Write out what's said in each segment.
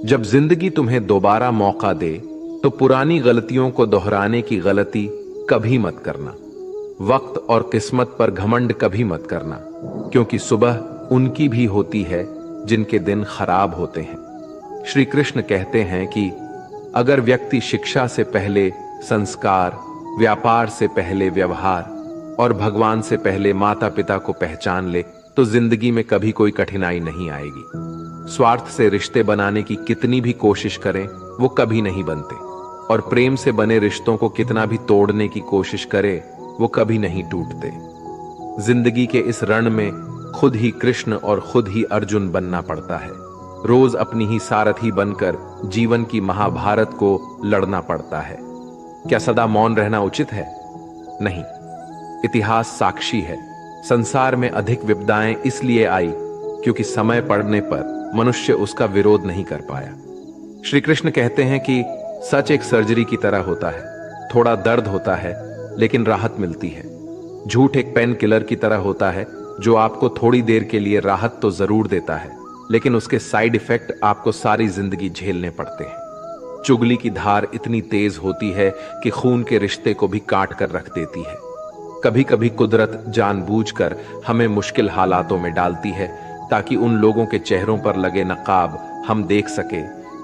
जब जिंदगी तुम्हें दोबारा मौका दे तो पुरानी गलतियों को दोहराने की गलती कभी मत करना। वक्त और किस्मत पर घमंड कभी मत करना, क्योंकि सुबह उनकी भी होती है जिनके दिन खराब होते हैं। श्री कृष्ण कहते हैं कि अगर व्यक्ति शिक्षा से पहले संस्कार, व्यापार से पहले व्यवहार और भगवान से पहले माता पिता को पहचान ले तो जिंदगी में कभी कोई कठिनाई नहीं आएगी। स्वार्थ से रिश्ते बनाने की कितनी भी कोशिश करें वो कभी नहीं बनते, और प्रेम से बने रिश्तों को कितना भी तोड़ने की कोशिश करें वो कभी नहीं टूटते। जिंदगी के इस रण में खुद ही कृष्ण और खुद ही अर्जुन बनना पड़ता है। रोज अपनी ही सारथी बनकर जीवन की महाभारत को लड़ना पड़ता है। क्या सदा मौन रहना उचित है? नहीं। इतिहास साक्षी है, संसार में अधिक विपदाएं इसलिए आई क्योंकि समय पड़ने पर मनुष्य उसका विरोध नहीं कर पाया। श्री कृष्ण कहते हैं कि सच एक सर्जरी की तरह होता है, थोड़ा दर्द होता है लेकिन राहत मिलती है। झूठ एक पेन किलर की तरह होता है जो आपको थोड़ी देर के लिए राहत तो जरूर देता है, लेकिन उसके साइड इफेक्ट आपको सारी जिंदगी झेलने पड़ते हैं। चुगली की धार इतनी तेज होती है कि खून के रिश्ते को भी काट कर रख देती है। कभी कभी कुदरत जानबूझकर हमें मुश्किल हालातों में डालती है ताकि उन लोगों के चेहरों पर लगे नकाब हम देख सके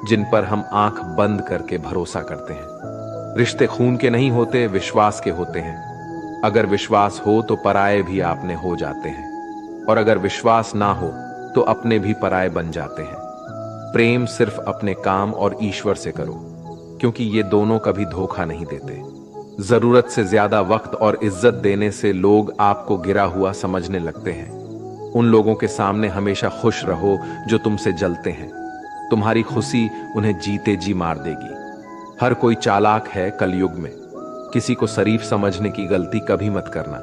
जिन पर हम आंख बंद करके भरोसा करते हैं। रिश्ते खून के नहीं होते, विश्वास के होते हैं। अगर विश्वास हो तो पराये भी आपने हो जाते हैं, और अगर विश्वास ना हो तो अपने भी पराये बन जाते हैं। प्रेम सिर्फ अपने काम और ईश्वर से करो, क्योंकि ये दोनों कभी धोखा नहीं देते। जरूरत से ज्यादा वक्त और इज्जत देने से लोग आपको गिरा हुआ समझने लगते हैं। उन लोगों के सामने हमेशा खुश रहो जो तुमसे जलते हैं। तुम्हारी खुशी उन्हें जीते जी मार देगी। हर कोई चालाक है कलयुग में। किसी को शरीफ समझने की गलती कभी मत करना।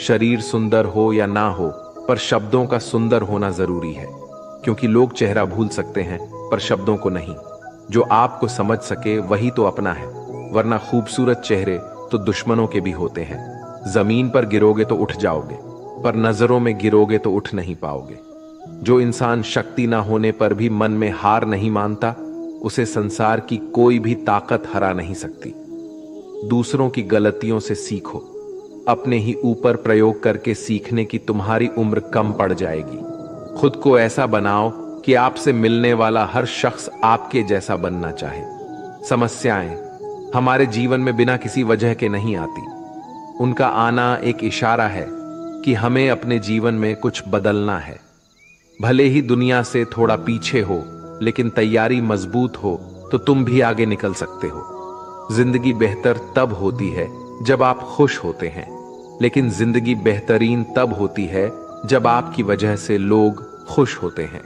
शरीर सुंदर हो या ना हो, पर शब्दों का सुंदर होना जरूरी है, क्योंकि लोग चेहरा भूल सकते हैं पर शब्दों को नहीं। जो आपको समझ सके वही तो अपना है, वरना खूबसूरत चेहरे तो दुश्मनों के भी होते हैं। जमीन पर गिरोगे तो उठ जाओगे, पर नजरों में गिरोगे तो उठ नहीं पाओगे। जो इंसान शक्ति ना होने पर भी मन में हार नहीं मानता, उसे संसार की कोई भी ताकत हरा नहीं सकती। दूसरों की गलतियों से सीखो, अपने ही ऊपर प्रयोग करके सीखने की तुम्हारी उम्र कम पड़ जाएगी। खुद को ऐसा बनाओ कि आपसे मिलने वाला हर शख्स आपके जैसा बनना चाहे। समस्याएं हमारे जीवन में बिना किसी वजह के नहीं आती। उनका आना एक इशारा है कि हमें अपने जीवन में कुछ बदलना है। भले ही दुनिया से थोड़ा पीछे हो, लेकिन तैयारी मजबूत हो तो तुम भी आगे निकल सकते हो। जिंदगी बेहतर तब होती है जब आप खुश होते हैं, लेकिन जिंदगी बेहतरीन तब होती है जब आपकी वजह से लोग खुश होते हैं।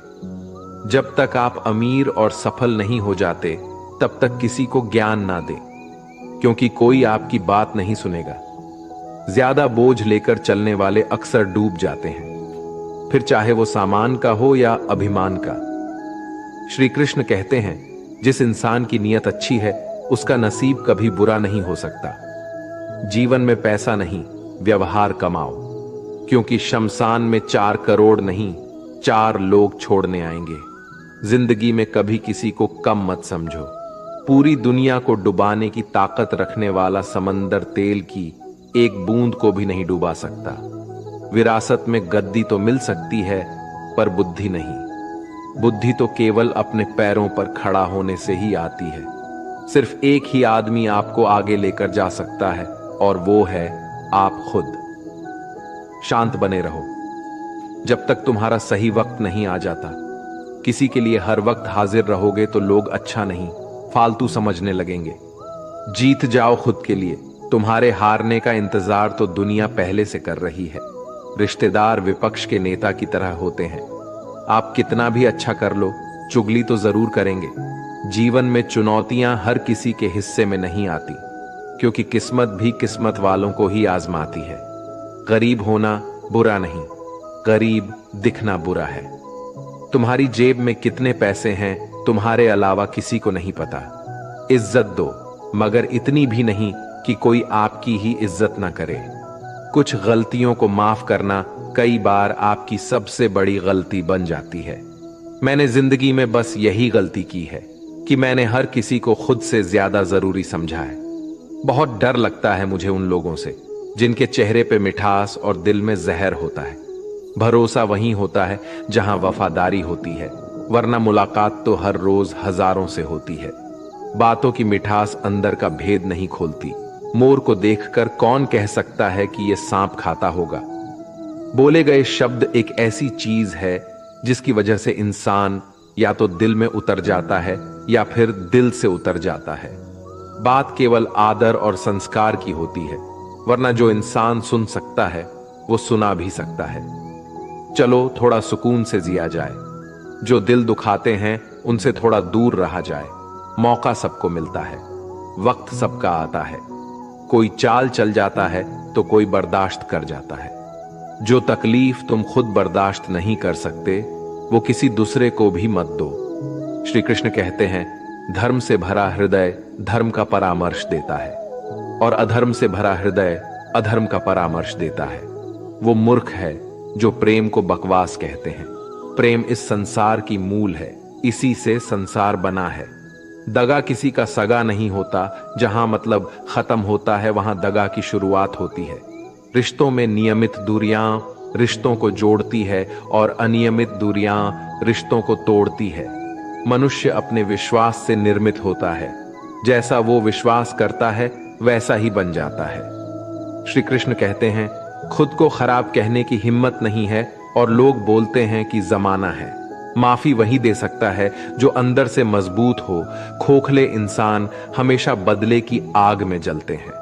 जब तक आप अमीर और सफल नहीं हो जाते, तब तक किसी को ज्ञान ना दें, क्योंकि कोई आपकी बात नहीं सुनेगा। ज्यादा बोझ लेकर चलने वाले अक्सर डूब जाते हैं, फिर चाहे वो सामान का हो या अभिमान का। श्री कृष्ण कहते हैं, जिस इंसान की नीयत अच्छी है उसका नसीब कभी बुरा नहीं हो सकता। जीवन में पैसा नहीं, व्यवहार कमाओ, क्योंकि शमशान में 4 करोड़ नहीं 4 लोग छोड़ने आएंगे। जिंदगी में कभी किसी को कम मत समझो। पूरी दुनिया को डुबाने की ताकत रखने वाला समंदर तेल की एक बूंद को भी नहीं डुबा सकता। विरासत में गद्दी तो मिल सकती है, पर बुद्धि नहीं। बुद्धि तो केवल अपने पैरों पर खड़ा होने से ही आती है। सिर्फ एक ही आदमी आपको आगे लेकर जा सकता है, और वो है आप खुद। शांत बने रहो जब तक तुम्हारा सही वक्त नहीं आ जाता। किसी के लिए हर वक्त हाजिर रहोगे तो लोग अच्छा नहीं, फालतू समझने लगेंगे। जीत जाओ खुद के लिए। तुम्हारे हारने का इंतजार तो दुनिया पहले से कर रही है। रिश्तेदार विपक्ष के नेता की तरह होते हैं। आप कितना भी अच्छा कर लो, चुगली तो जरूर करेंगे। जीवन में चुनौतियां हर किसी के हिस्से में नहीं आती, क्योंकि किस्मत भी किस्मत वालों को ही आजमाती है। गरीब होना बुरा नहीं, गरीब दिखना बुरा है। तुम्हारी जेब में कितने पैसे हैं तुम्हारे अलावा किसी को नहीं पता। इज्जत दो, मगर इतनी भी नहीं कि कोई आपकी ही इज्जत ना करे। कुछ गलतियों को माफ करना कई बार आपकी सबसे बड़ी गलती बन जाती है। मैंने जिंदगी में बस यही गलती की है। कि मैंने हर किसी को खुद से ज्यादा जरूरी समझा है। बहुत डर लगता है मुझे उन लोगों से जिनके चेहरे पे मिठास और दिल में जहर होता है। भरोसा वहीं होता है जहां वफादारी होती है, वरना मुलाकात तो हर रोज हजारों से होती है। बातों की मिठास अंदर का भेद नहीं खोलती। मोर को देखकर कौन कह सकता है कि यह सांप खाता होगा। बोले गए शब्द एक ऐसी चीज है जिसकी वजह से इंसान या तो दिल में उतर जाता है या फिर दिल से उतर जाता है। बात केवल आदर और संस्कार की होती है, वरना जो इंसान सुन सकता है वो सुना भी सकता है। चलो थोड़ा सुकून से जिया जाए। जो दिल दुखाते हैं उनसे थोड़ा दूर रहा जाए। मौका सबको मिलता है, वक्त सबका आता है। कोई चाल चल जाता है तो कोई बर्दाश्त कर जाता है। जो तकलीफ तुम खुद बर्दाश्त नहीं कर सकते वो किसी दूसरे को भी मत दो। श्री कृष्ण कहते हैं, धर्म से भरा हृदय धर्म का परामर्श देता है और अधर्म से भरा हृदय अधर्म का परामर्श देता है। वो मूर्ख है जो प्रेम को बकवास कहते हैं। प्रेम इस संसार की मूल है, इसी से संसार बना है। दगा किसी का सगा नहीं होता। जहां मतलब खत्म होता है वहां दगा की शुरुआत होती है। रिश्तों में नियमित दूरियां रिश्तों को जोड़ती है और अनियमित दूरियां रिश्तों को तोड़ती है। मनुष्य अपने विश्वास से निर्मित होता है। जैसा वो विश्वास करता है वैसा ही बन जाता है। श्री कृष्ण कहते हैं, खुद को खराब कहने की हिम्मत नहीं है और लोग बोलते हैं कि जमाना है। माफी वही दे सकता है जो अंदर से मजबूत हो। खोखले इंसान हमेशा बदले की आग में जलते हैं।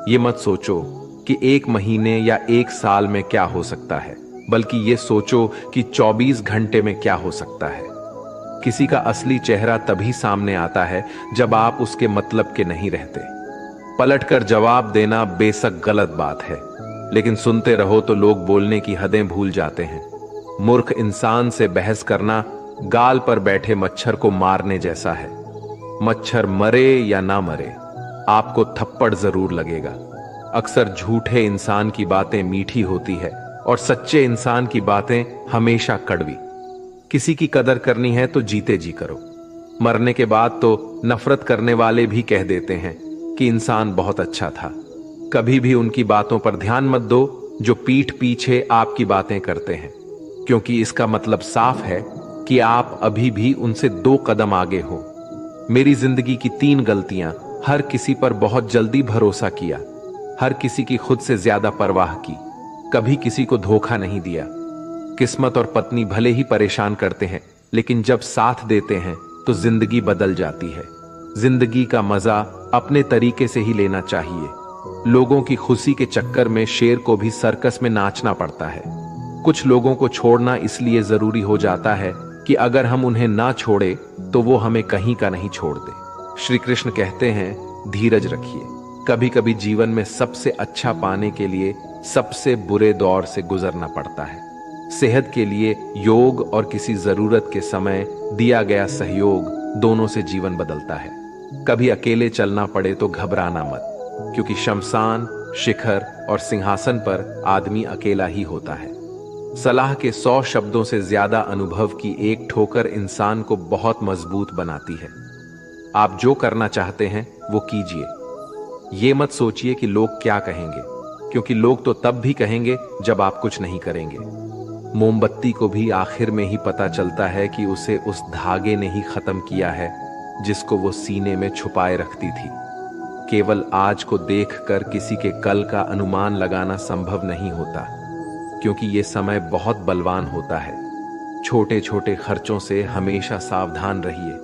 ये मत सोचो कि 1 महीने या 1 साल में क्या हो सकता है, बल्कि ये सोचो कि 24 घंटे में क्या हो सकता है। किसी का असली चेहरा तभी सामने आता है जब आप उसके मतलब के नहीं रहते। पलटकर जवाब देना बेशक गलत बात है, लेकिन सुनते रहो तो लोग बोलने की हदें भूल जाते हैं। मूर्ख इंसान से बहस करना गाल पर बैठे मच्छर को मारने जैसा है। मच्छर मरे या ना मरे, आपको थप्पड़ जरूर लगेगा। अक्सर झूठे इंसान की बातें मीठी होती है और सच्चे इंसान की बातें हमेशा कड़वी। किसी की कदर करनी है तो जीते जी करो। मरने के बाद तो नफरत करने वाले भी कह देते हैं कि इंसान बहुत अच्छा था। कभी भी उनकी बातों पर ध्यान मत दो जो पीठ पीछे आपकी बातें करते हैं, क्योंकि इसका मतलब साफ है कि आप अभी भी उनसे 2 कदम आगे हो। मेरी जिंदगी की 3 गलतियां: हर किसी पर बहुत जल्दी भरोसा किया, हर किसी की खुद से ज्यादा परवाह की, कभी किसी को धोखा नहीं दिया। किस्मत और पत्नी भले ही परेशान करते हैं, लेकिन जब साथ देते हैं तो जिंदगी बदल जाती है। जिंदगी का मजा अपने तरीके से ही लेना चाहिए। लोगों की खुशी के चक्कर में शेर को भी सर्कस में नाचना पड़ता है। कुछ लोगों को छोड़ना इसलिए जरूरी हो जाता है कि अगर हम उन्हें ना छोड़े तो वो हमें कहीं का नहीं छोड़ दे। श्री कृष्ण कहते हैं, धीरज रखिए। कभी कभी जीवन में सबसे अच्छा पाने के लिए सबसे बुरे दौर से गुजरना पड़ता है। सेहत के लिए योग और किसी जरूरत के समय दिया गया सहयोग दोनों से जीवन बदलता है। कभी अकेले चलना पड़े तो घबराना मत, क्योंकि शमशान, शिखर और सिंहासन पर आदमी अकेला ही होता है। सलाह के 100 शब्दों से ज्यादा अनुभव की एक ठोकर इंसान को बहुत मजबूत बनाती है। आप जो करना चाहते हैं वो कीजिए। ये मत सोचिए कि लोग क्या कहेंगे, क्योंकि लोग तो तब भी कहेंगे जब आप कुछ नहीं करेंगे। मोमबत्ती को भी आखिर में ही पता चलता है कि उसे उस धागे ने ही खत्म किया है जिसको वो सीने में छुपाए रखती थी। केवल आज को देखकर किसी के कल का अनुमान लगाना संभव नहीं होता, क्योंकि ये समय बहुत बलवान होता है। छोटे छोटे खर्चों से हमेशा सावधान रहिए,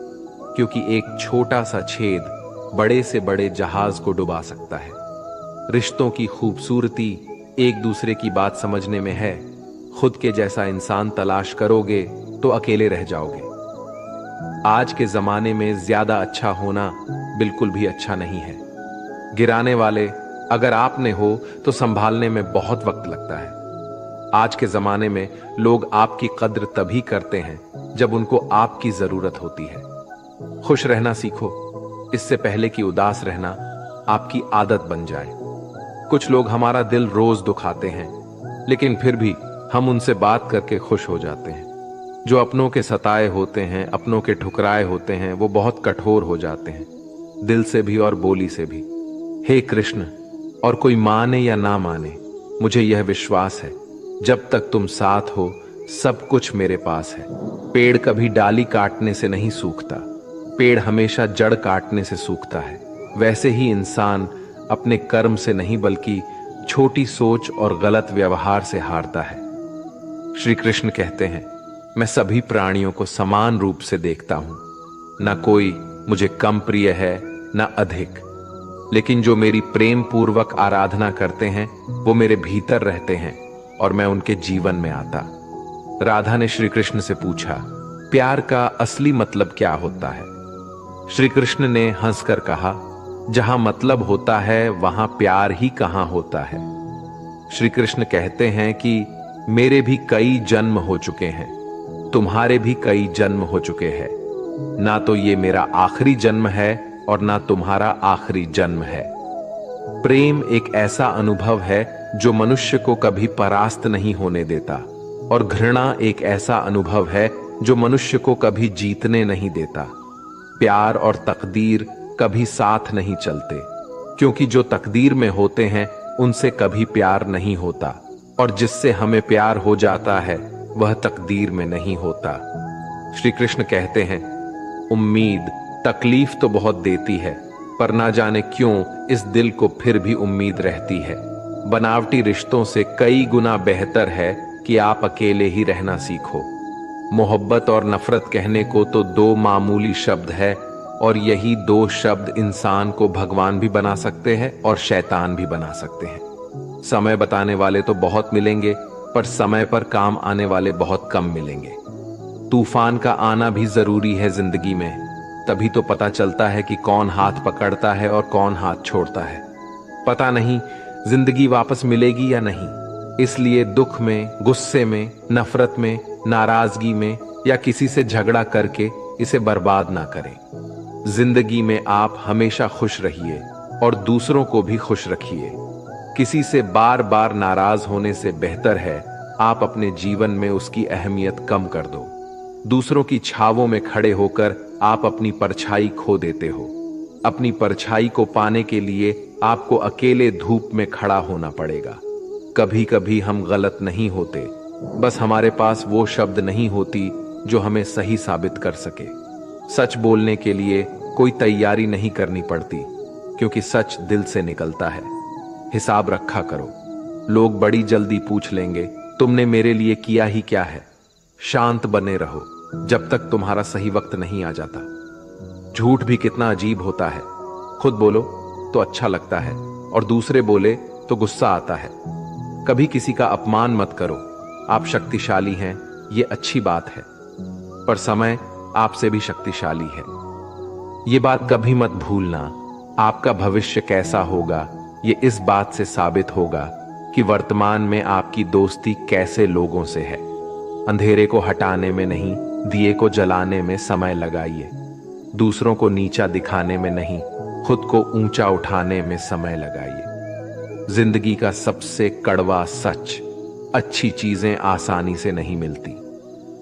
क्योंकि एक छोटा सा छेद बड़े से बड़े जहाज को डुबा सकता है। रिश्तों की खूबसूरती एक दूसरे की बात समझने में है। खुद के जैसा इंसान तलाश करोगे तो अकेले रह जाओगे। आज के जमाने में ज्यादा अच्छा होना बिल्कुल भी अच्छा नहीं है। गिराने वाले अगर आपने हो तो संभालने में बहुत वक्त लगता है। आज के जमाने में लोग आपकी कद्र तभी करते हैं जब उनको आपकी जरूरत होती है। खुश रहना सीखो, इससे पहले कि उदास रहना आपकी आदत बन जाए। कुछ लोग हमारा दिल रोज दुखाते हैं, लेकिन फिर भी हम उनसे बात करके खुश हो जाते हैं। जो अपनों के सताए होते हैं, अपनों के ठुकराए होते हैं, वो बहुत कठोर हो जाते हैं, दिल से भी और बोली से भी। हे कृष्ण, और कोई माने या ना माने, मुझे यह विश्वास है जब तक तुम साथ हो सब कुछ मेरे पास है। पेड़ कभी डाली काटने से नहीं सूखता, पेड़ हमेशा जड़ काटने से सूखता है। वैसे ही इंसान अपने कर्म से नहीं बल्कि छोटी सोच और गलत व्यवहार से हारता है। श्री कृष्ण कहते हैं, मैं सभी प्राणियों को समान रूप से देखता हूं, ना कोई मुझे कम प्रिय है ना अधिक, लेकिन जो मेरी प्रेम पूर्वक आराधना करते हैं वो मेरे भीतर रहते हैं और मैं उनके जीवन में आता। राधा ने श्री कृष्ण से पूछा, प्यार का असली मतलब क्या होता है? श्री कृष्ण ने हंसकर कहा, जहां मतलब होता है वहां प्यार ही कहां होता है। श्री कृष्ण कहते हैं कि मेरे भी कई जन्म हो चुके हैं, तुम्हारे भी कई जन्म हो चुके हैं, ना तो ये मेरा आखिरी जन्म है और ना तुम्हारा आखिरी जन्म है। प्रेम एक ऐसा अनुभव है जो मनुष्य को कभी परास्त नहीं होने देता, और घृणा एक ऐसा अनुभव है जो मनुष्य को कभी जीतने नहीं देता। प्यार और तकदीर कभी साथ नहीं चलते, क्योंकि जो तकदीर में होते हैं उनसे कभी प्यार नहीं होता, और जिससे हमें प्यार हो जाता है वह तकदीर में नहीं होता। श्री कृष्ण कहते हैं, उम्मीद तकलीफ तो बहुत देती है, पर ना जाने क्यों इस दिल को फिर भी उम्मीद रहती है। बनावटी रिश्तों से कई गुना बेहतर है कि आप अकेले ही रहना सीखो। मोहब्बत और नफरत कहने को तो दो मामूली शब्द है, और यही दो शब्द इंसान को भगवान भी बना सकते हैं और शैतान भी बना सकते हैं। समय बताने वाले तो बहुत मिलेंगे, पर समय पर काम आने वाले बहुत कम मिलेंगे। तूफान का आना भी जरूरी है जिंदगी में, तभी तो पता चलता है कि कौन हाथ पकड़ता है और कौन हाथ छोड़ता है। पता नहीं जिंदगी वापस मिलेगी या नहीं, इसलिए दुख में, गुस्से में, नफरत में, नाराजगी में या किसी से झगड़ा करके इसे बर्बाद ना करें। जिंदगी में आप हमेशा खुश रहिए और दूसरों को भी खुश रखिए। किसी से बार बार नाराज होने से बेहतर है आप अपने जीवन में उसकी अहमियत कम कर दो। दूसरों की छावों में खड़े होकर आप अपनी परछाई खो देते हो। अपनी परछाई को पाने के लिए आपको अकेले धूप में खड़ा होना पड़ेगा। कभी कभी हम गलत नहीं होते, बस हमारे पास वो शब्द नहीं होती जो हमें सही साबित कर सके। सच बोलने के लिए कोई तैयारी नहीं करनी पड़ती, क्योंकि सच दिल से निकलता है। हिसाब रखा करो, लोग बड़ी जल्दी पूछ लेंगे तुमने मेरे लिए किया ही क्या है। शांत बने रहो जब तक तुम्हारा सही वक्त नहीं आ जाता। झूठ भी कितना अजीब होता है, खुद बोलो तो अच्छा लगता है और दूसरे बोले तो गुस्सा आता है। कभी किसी का अपमान मत करो, आप शक्तिशाली हैं ये अच्छी बात है, पर समय आपसे भी शक्तिशाली है। ये बात कभी मत भूलना, आपका भविष्य कैसा होगा ये इस बात से साबित होगा कि वर्तमान में आपकी दोस्ती कैसे लोगों से है। अंधेरे को हटाने में नहीं, दिए को जलाने में समय लगाइए। दूसरों को नीचा दिखाने में नहीं, खुद को ऊंचा उठाने में समय लगाइए। जिंदगी का सबसे कड़वा सच, अच्छी चीजें आसानी से नहीं मिलती।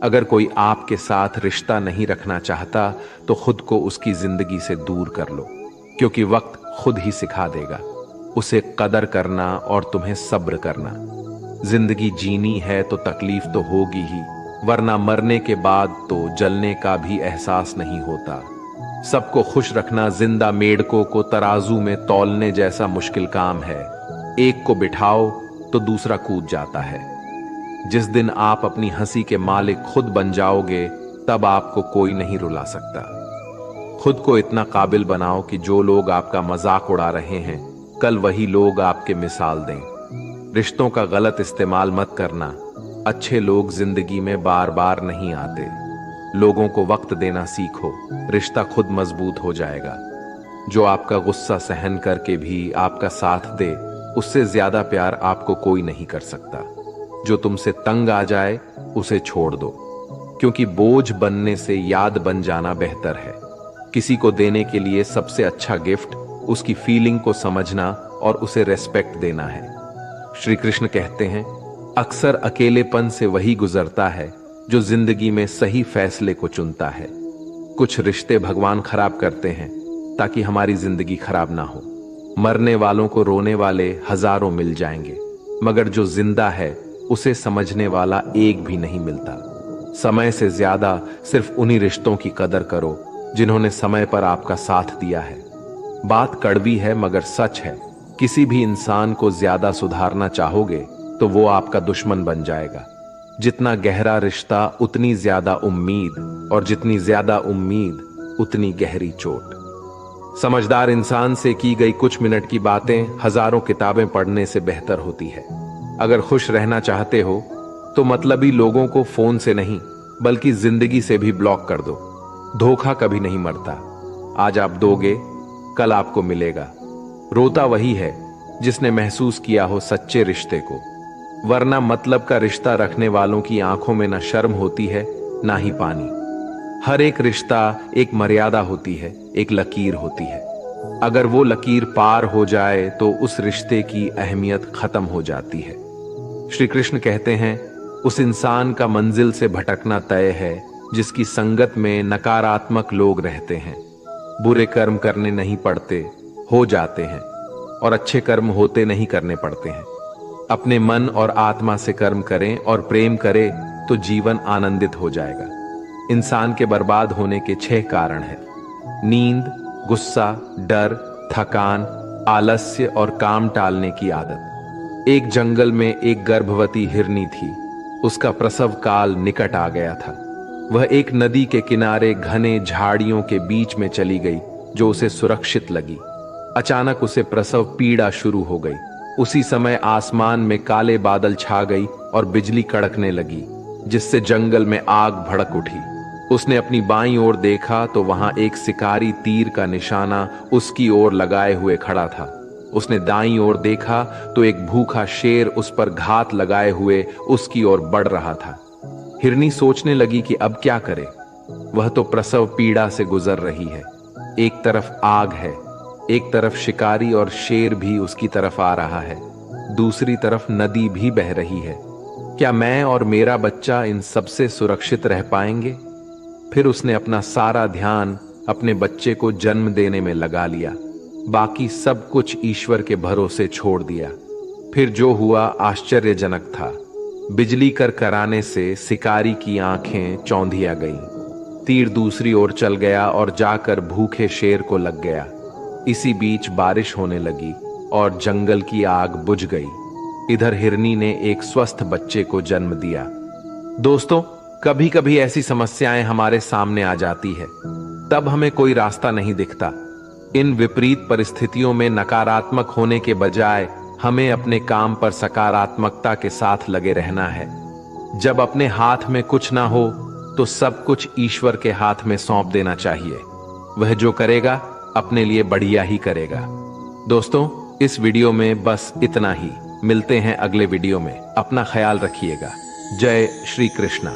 अगर कोई आपके साथ रिश्ता नहीं रखना चाहता तो खुद को उसकी जिंदगी से दूर कर लो, क्योंकि वक्त खुद ही सिखा देगा उसे कदर करना और तुम्हें सब्र करना। जिंदगी जीनी है तो तकलीफ तो होगी ही, वरना मरने के बाद तो जलने का भी एहसास नहीं होता। सबको खुश रखना जिंदा मेढकों को तराजू में तौलने जैसा मुश्किल काम है। एक को बिठाओ तो दूसरा कूद जाता है। जिस दिन आप अपनी हंसी के मालिक खुद बन जाओगे तब आपको कोई नहीं रुला सकता। खुद को इतना काबिल बनाओ कि जो लोग आपका मजाक उड़ा रहे हैं कल वही लोग आपके मिसाल दें। रिश्तों का गलत इस्तेमाल मत करना, अच्छे लोग जिंदगी में बार बार नहीं आते। लोगों को वक्त देना सीखो, रिश्ता खुद मजबूत हो जाएगा। जो आपका गुस्सा सहन करके भी आपका साथ दे, उससे ज्यादा प्यार आपको कोई नहीं कर सकता। जो तुमसे तंग आ जाए उसे छोड़ दो, क्योंकि बोझ बनने से याद बन जाना बेहतर है। किसी को देने के लिए सबसे अच्छा गिफ्ट उसकी फीलिंग को समझना और उसे रेस्पेक्ट देना है। श्री कृष्ण कहते हैं, अक्सर अकेलेपन से वही गुजरता है जो जिंदगी में सही फैसले को चुनता है। कुछ रिश्ते भगवान खराब करते हैं ताकि हमारी जिंदगी खराब ना हो। मरने वालों को रोने वाले हजारों मिल जाएंगे, मगर जो जिंदा है उसे समझने वाला एक भी नहीं मिलता। समय से ज्यादा सिर्फ उन्हीं रिश्तों की कदर करो जिन्होंने समय पर आपका साथ दिया है। बात कड़वी है मगर सच है, किसी भी इंसान को ज्यादा सुधारना चाहोगे तो वो आपका दुश्मन बन जाएगा। जितना गहरा रिश्ता उतनी ज्यादा उम्मीद, और जितनी ज्यादा उम्मीद उतनी गहरी चोट। समझदार इंसान से की गई कुछ मिनट की बातें हजारों किताबें पढ़ने से बेहतर होती है। अगर खुश रहना चाहते हो तो मतलबी लोगों को फोन से नहीं बल्कि जिंदगी से भी ब्लॉक कर दो। धोखा कभी नहीं मरता, आज आप दोगे कल आपको मिलेगा। रोता वही है जिसने महसूस किया हो सच्चे रिश्ते को, वरना मतलब का रिश्ता रखने वालों की आंखों में ना शर्म होती है ना ही पानी। हर एक रिश्ता एक मर्यादा होती है, एक लकीर होती है। अगर वो लकीर पार हो जाए तो उस रिश्ते की अहमियत खत्म हो जाती है। श्री कृष्ण कहते हैं, उस इंसान का मंजिल से भटकना तय है जिसकी संगत में नकारात्मक लोग रहते हैं। बुरे कर्म करने नहीं पड़ते, हो जाते हैं, और अच्छे कर्म होते नहीं करने पड़ते हैं। अपने मन और आत्मा से कर्म करें और प्रेम करें तो जीवन आनंदित हो जाएगा। इंसान के बर्बाद होने के 6 कारण हैं: नींद, गुस्सा, डर, थकान, आलस्य और काम टालने की आदत। एक जंगल में एक गर्भवती हिरनी थी। उसका प्रसव काल निकट आ गया था। वह एक नदी के किनारे घने झाड़ियों के बीच में चली गई जो उसे सुरक्षित लगी। अचानक उसे प्रसव पीड़ा शुरू हो गई। उसी समय आसमान में काले बादल छा गई और बिजली कड़कने लगी, जिससे जंगल में आग भड़क उठी। उसने अपनी बाईं ओर देखा तो वहां एक शिकारी तीर का निशाना उसकी ओर लगाए हुए खड़ा था। उसने दाईं ओर देखा तो एक भूखा शेर उस पर घात लगाए हुए उसकी ओर बढ़ रहा था। हिरनी सोचने लगी कि अब क्या करे। वह तो प्रसव पीड़ा से गुजर रही है। एक तरफ आग है, एक तरफ शिकारी और शेर भी उसकी तरफ आ रहा है, दूसरी तरफ नदी भी बह रही है। क्या मैं और मेरा बच्चा इन सबसे सुरक्षित रह पाएंगे? फिर उसने अपना सारा ध्यान अपने बच्चे को जन्म देने में लगा लिया। बाकी सब कुछ ईश्वर के भरोसे छोड़ दिया। फिर जो हुआ आश्चर्यजनक था। बिजली कराने से शिकारी की आंखें चौंधिया गईं। तीर दूसरी ओर चल गया और जाकर भूखे शेर को लग गया। इसी बीच बारिश होने लगी और जंगल की आग बुझ गई। इधर हिरनी ने एक स्वस्थ बच्चे को जन्म दिया। दोस्तों, कभी कभी ऐसी समस्याएं हमारे सामने आ जाती है, तब हमें कोई रास्ता नहीं दिखता। इन विपरीत परिस्थितियों में नकारात्मक होने के बजाय हमें अपने काम पर सकारात्मकता के साथ लगे रहना है। जब अपने हाथ में कुछ ना हो तो सब कुछ ईश्वर के हाथ में सौंप देना चाहिए। वह जो करेगा अपने लिए बढ़िया ही करेगा। दोस्तों, इस वीडियो में बस इतना ही। मिलते हैं अगले वीडियो में। अपना ख्याल रखिएगा। जय श्री कृष्णा।